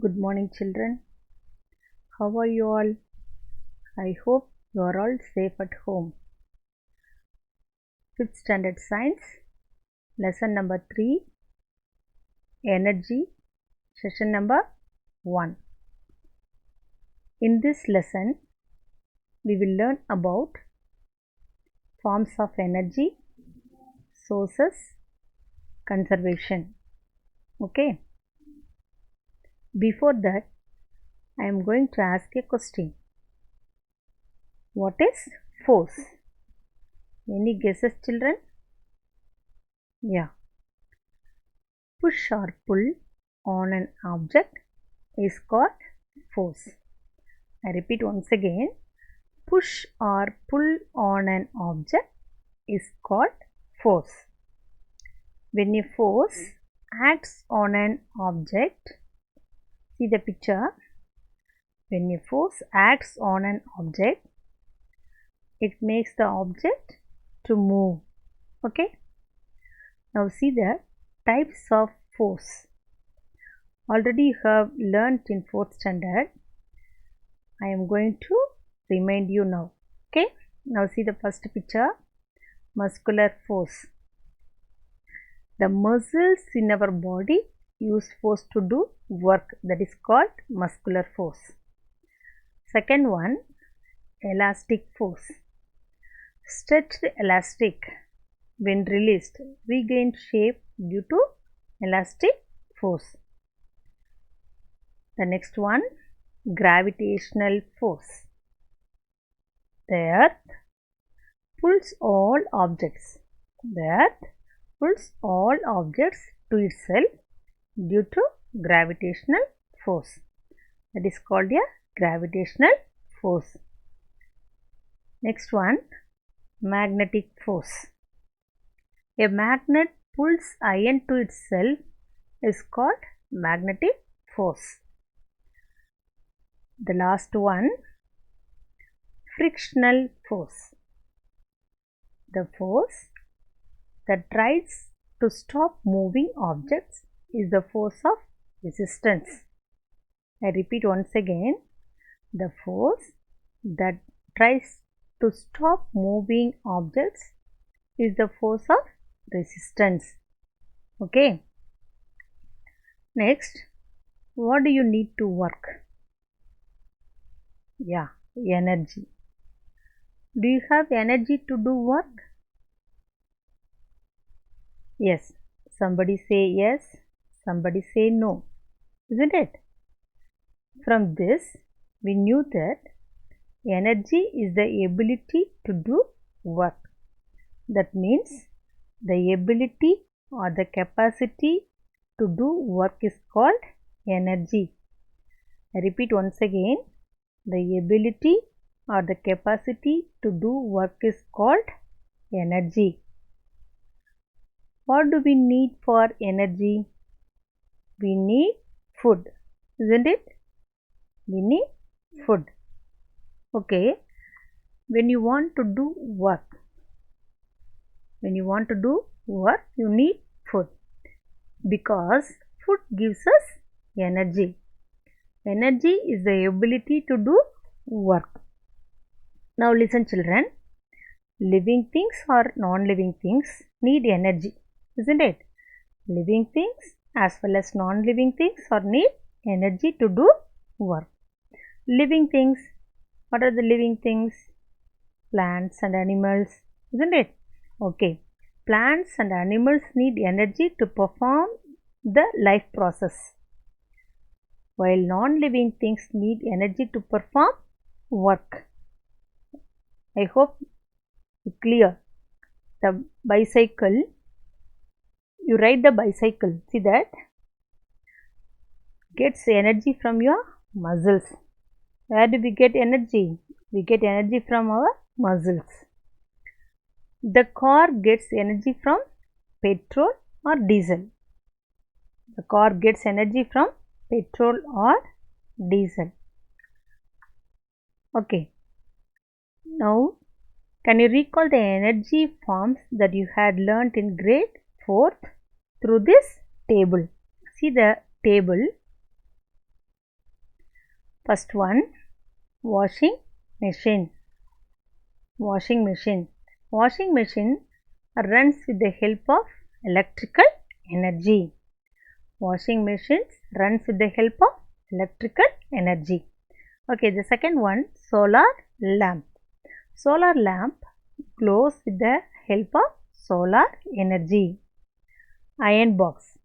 Good morning, children. How are you all? I hope you are all safe at home. 5th Standard Science, Lesson number 3, Energy, Session number 1. In this lesson, we will learn about forms of energy, sources, conservation. Okay. Before that, I am going to ask a question. What is force? Any guesses, children? Yeah. Push or pull on an object is called force. I repeat once again. Push or pull on an object is called force. When a force acts on an object, see the picture. When a force acts on an object, it makes the object to move. Okay. Now see the types of force. Already you have learnt in 4th standard. I am going to remind you now. Okay. Now see the first picture. Muscular force. The muscles in our body use force to do work, that is called muscular force. Second one, elastic force. Stretched elastic, when released, regained shape due to elastic force. The next one, gravitational force. The earth pulls all objects. The earth pulls all objects to itself due to gravitational force. That is called a gravitational force. Next one, magnetic force. A magnet pulls iron to itself is called magnetic force. The last one, frictional force. The force that tries to stop moving objects is the force of resistance. I repeat once again. The force that tries to stop moving objects is the force of resistance. Okay. Next, what do you need to work? Yeah, energy. Do you have energy to do work? Yes. Somebody say yes, somebody say no. Isn't it? From this, we knew that energy is the ability to do work. That means the ability or the capacity to do work is called energy. I repeat once again. The ability or the capacity to do work is called energy. What do we need for energy? We need food, isn't it? We need food. Okay. When you want to do work, you need food, because food gives us energy. Energy is the ability to do work. Now listen, children. Living things or non-living things need energy, isn't it? Living things as well as non-living things need energy to do work. Living things, what are the living things? Plants and animals, isn't it? Okay. Plants and animals need energy to perform the life process, while non-living things need energy to perform work. I hope it's clear. The bicycle, you ride the bicycle, see that? Gets energy from your muscles. Where do we get energy? We get energy from our muscles. The car gets energy from petrol or diesel. The car gets energy from petrol or diesel. Okay. Now, can you recall the energy forms that you had learnt in grade 4th through this table? See the table. First one, washing machine. Washing machine. Washing machine runs with the help of electrical energy. Washing machines runs with the help of electrical energy. Okay, the second one, solar lamp. Solar lamp glows with the help of solar energy. Iron box.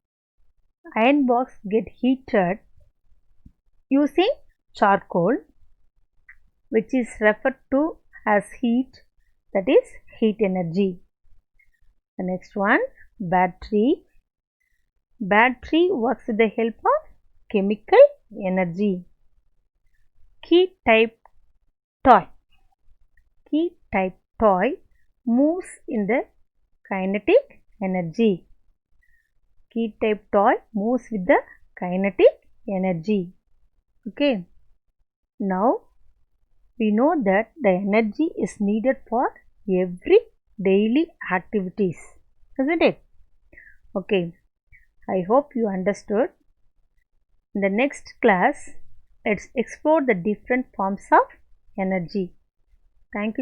Iron box get heated using charcoal, which is referred to as heat, that is heat energy. The next one, battery. Battery works with the help of chemical energy. Key type toy. Key type toy moves in the kinetic energy. Key type toy moves with the kinetic energy. Okay. Now we know that the energy is needed for every daily activities, isn't it? Okay. I hope you understood. In the next class, let's explore the different forms of energy. Thank you.